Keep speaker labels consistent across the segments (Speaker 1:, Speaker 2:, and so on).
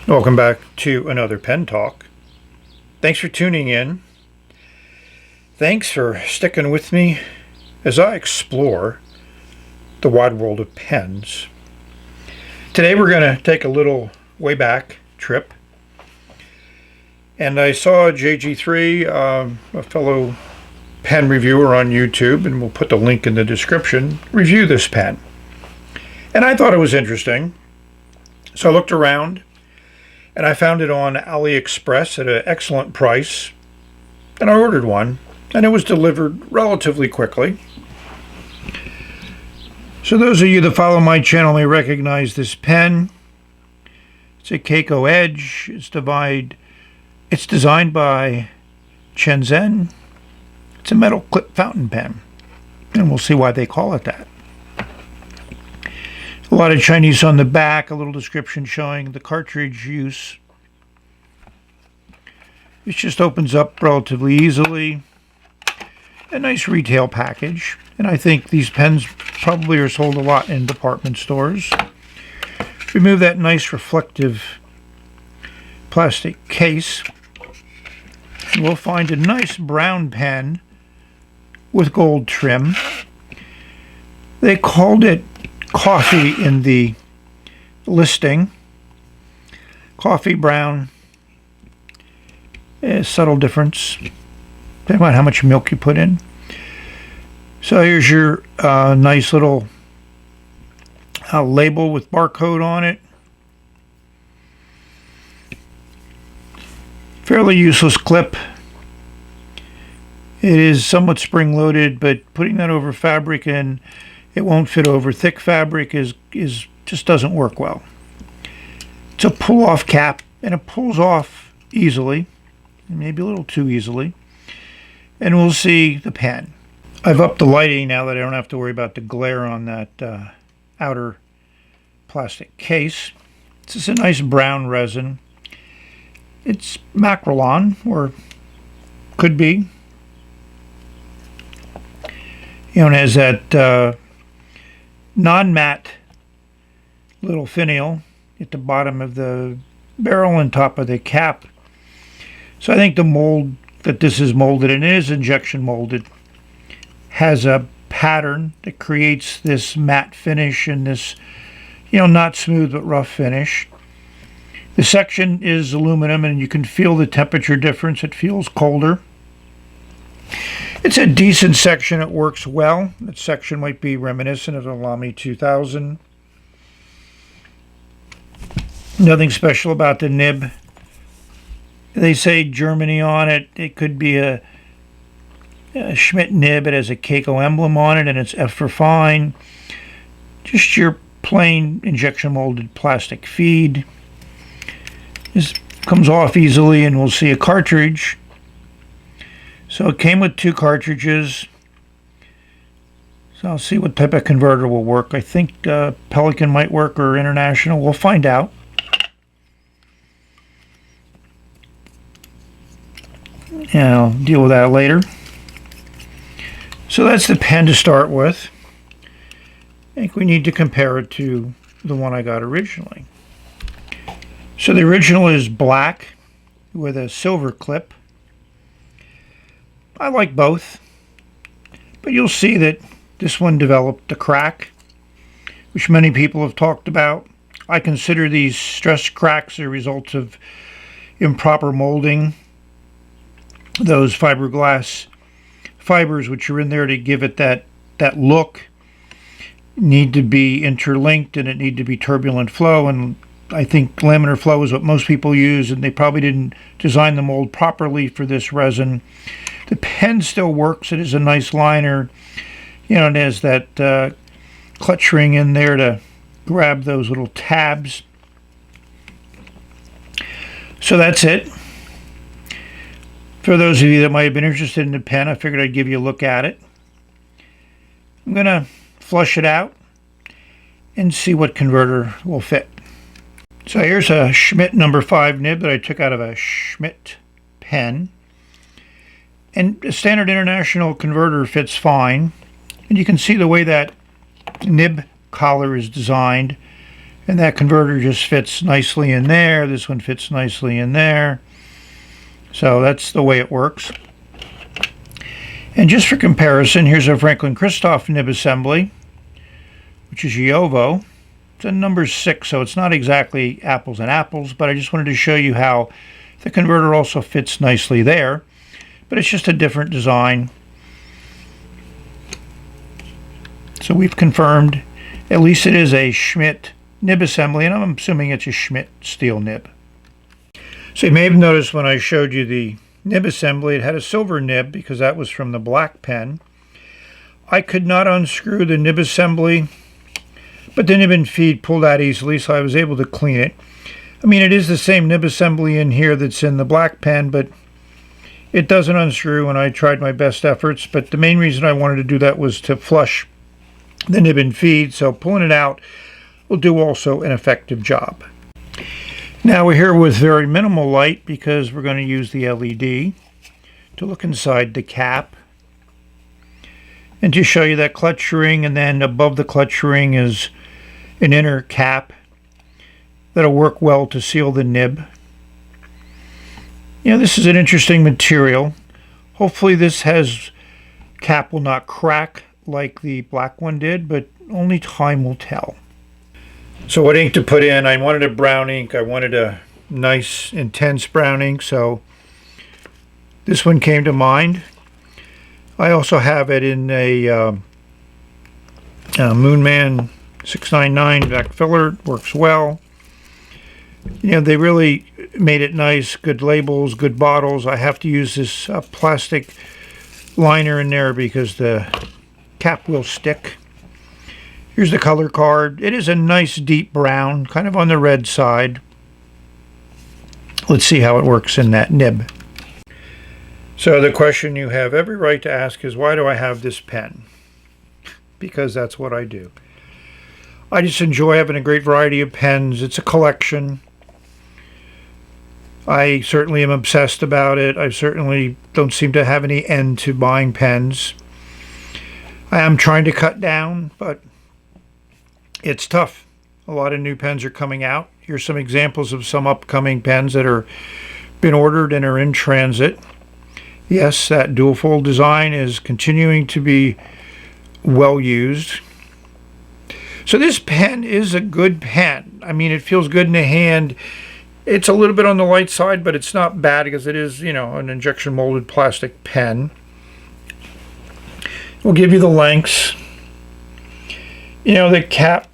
Speaker 1: Welcome back to another Pen Talk. Thanks for tuning in. Thanks for sticking with me as I explore the wide world of pens. Today we're going to take a little way back trip. And I saw JG3, a fellow pen reviewer on YouTube, and we'll put the link in the description, review this pen. And I thought it was interesting. So I looked around and I found it on AliExpress at an excellent price. And I ordered one, and it was delivered relatively quickly. So those of you that follow my channel may recognize this pen. It's a Kaco Edge. It's designed by Shenzhen. It's a metal clip fountain pen, and we'll see why they call it that. A lot of Chinese on the back, a little description showing the cartridge use. It just opens up relatively easily. A nice retail package, and I think these pens probably are sold a lot in department stores. Remove that nice reflective plastic case, and we'll find a nice brown pen with gold trim. They called it coffee in the listing. Coffee brown, a subtle difference depending on how much milk you put in. So here's your nice little label with barcode on it. Fairly useless clip. It is somewhat spring-loaded, but putting that over fabric and it won't fit over thick fabric is just doesn't work well. It's a pull-off cap, and it pulls off easily, maybe a little too easily. And we'll see the pen. I've upped the lighting now that I don't have to worry about the glare on that outer plastic case. This is a nice brown resin. It's Macrolon, or could be. You know, it has that non-matte little finial at the bottom of the barrel and top of the cap. So I think the mold that this is molded in, it is injection molded, has a pattern that creates this matte finish and this, not smooth but rough finish. The section is aluminum, and you can feel the temperature difference. It feels colder. It's a decent section. It works well. That section might be reminiscent of the Lamy 2000. Nothing special about the nib. They say Germany on it. It could be a Schmidt nib. It has a Kaco emblem on it, and it's F for fine. Just your plain injection molded plastic feed. This comes off easily, and we'll see a cartridge. So it came with two cartridges. So I'll see what type of converter will work. I think Pelican might work, or International. We'll find out. And I'll deal with that later. So that's the pen to start with. I think we need to compare it to the one I got originally. So the original is black with a silver clip. I like both, but you'll see that this one developed a crack, which many people have talked about. I consider these stress cracks a result of improper molding. Those fiberglass fibers which are in there to give it that look need to be interlinked, and it need to be turbulent flow, and I think laminar flow is what most people use, and they probably didn't design the mold properly for this resin. The pen still works. It is a nice liner. It has that clutch ring in there to grab those little tabs. So that's it. For those of you that might have been interested in the pen, I figured I'd give you a look at it. I'm going to flush it out and see what converter will fit. So here's a Schmidt number 5 nib that I took out of a Schmidt pen. And a standard international converter fits fine. And you can see the way that nib collar is designed. And that converter just fits nicely in there. This one fits nicely in there. So that's the way it works. And just for comparison, here's a Franklin Christoph nib assembly, which is Yovo. It's a number 6, so it's not exactly apples and apples, but I just wanted to show you how the converter also fits nicely there. But it's just a different design. So we've confirmed, at least it is a Schmidt nib assembly, and I'm assuming it's a Schmidt steel nib. So you may have noticed when I showed you the nib assembly, it had a silver nib because that was from the black pen. I could not unscrew the nib assembly, but the nib and feed pulled out easily, so I was able to clean it. I mean, it is the same nib assembly in here that's in the black pen, but it doesn't unscrew, and I tried my best efforts. But the main reason I wanted to do that was to flush the nib and feed, so pulling it out will do also an effective job. Now we're here with very minimal light because we're going to use the LED to look inside the cap and to show you that clutch ring, and then above the clutch ring is an inner cap that'll work well to seal the nib. You know, this is an interesting material. Hopefully this cap will not crack like the black one did, but only time will tell. So what ink to put in? I wanted a brown ink. I wanted a nice intense brown ink, so this one came to mind. I also have it in a Moonman 699 back filler. It works well. You know, they really made it nice. Good labels, good bottles. I have to use this plastic liner in there because the cap will stick. Here's the color card. It is a nice deep brown, kind of on the red side. Let's see how it works in that nib. So the question you have every right to ask is, why do I have this pen? Because that's what I do. I just enjoy having a great variety of pens. It's a collection. I certainly am obsessed about it. I certainly don't seem to have any end to buying pens. I am trying to cut down, but it's tough. A lot of new pens are coming out. Here's some examples of some upcoming pens that are been ordered and are in transit. Yes, that dual fold design is continuing to be well used. So this pen is a good pen. I mean, it feels good in the hand. It's a little bit on the light side, but it's not bad because it is, you know, an injection molded plastic pen. We'll give you the lengths. You know, the cap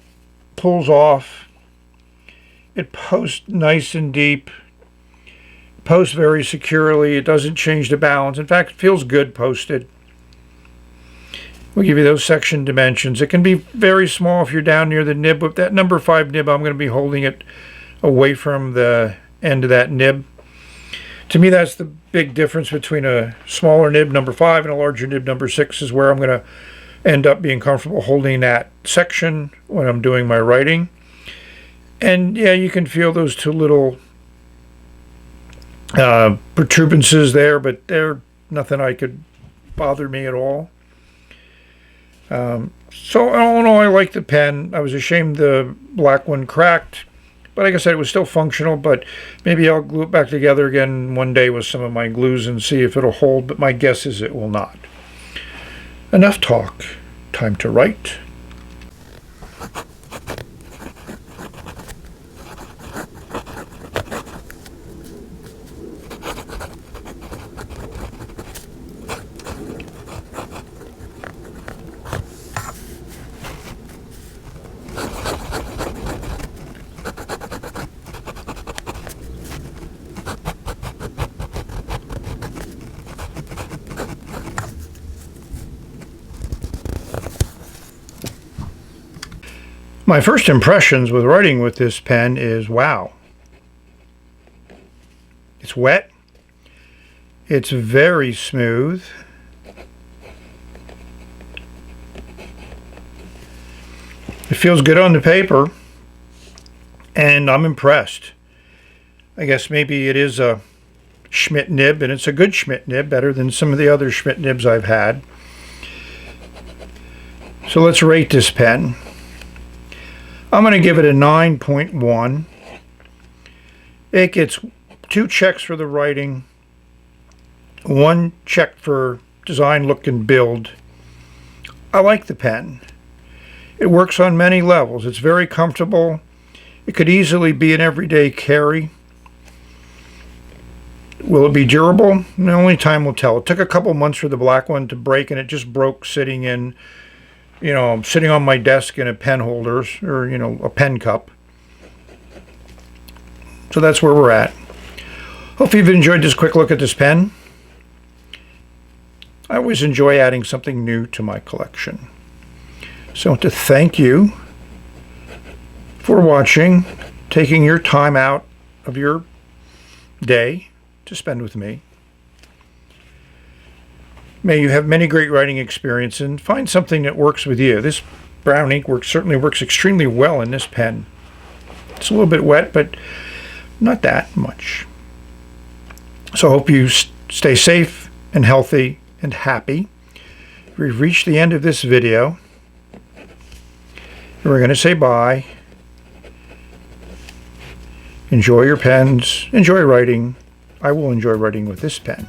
Speaker 1: pulls off. It posts nice and deep. Posts very securely. It doesn't change the balance. In fact, it feels good posted. We'll give you those section dimensions. It can be very small if you're down near the nib. With that number 5 nib, I'm going to be holding it away from the end of that nib. To me, that's the big difference between a smaller nib, number 5, and a larger nib, number 6, is where I'm going to end up being comfortable holding that section when I'm doing my writing. And yeah, you can feel those two little protuberances there, but they're nothing I could bother me at all. So all in all, I like the pen. I was ashamed the black one cracked, but like I said, it was still functional. But maybe I'll glue it back together again one day with some of my glues and see if it'll hold, but my guess is it will not. Enough talk. Time to write. My first impressions with writing with this pen is, wow. It's wet. It's very smooth. It feels good on the paper, and I'm impressed. I guess maybe it is a Schmidt nib, and it's a good Schmidt nib, better than some of the other Schmidt nibs I've had. So let's rate this pen. I'm going to give it a 9.1. It gets 2 checks for the writing, 1 check for design, look, and build. I like the pen. It works on many levels. It's very comfortable. It could easily be an everyday carry. Will it be durable? The only time will tell. It took a couple months for the black one to break, and it just broke sitting in, sitting on my desk in a pen holder, or, a pen cup. So that's where we're at. Hope you've enjoyed this quick look at this pen. I always enjoy adding something new to my collection. So I want to thank you for watching, taking your time out of your day to spend with me. May you have many great writing experiences and find something that works with you. This brown ink certainly works extremely well in this pen. It's a little bit wet, but not that much. So I hope you stay safe and healthy and happy. We've reached the end of this video. We're going to say bye. Enjoy your pens. Enjoy writing. I will enjoy writing with this pen.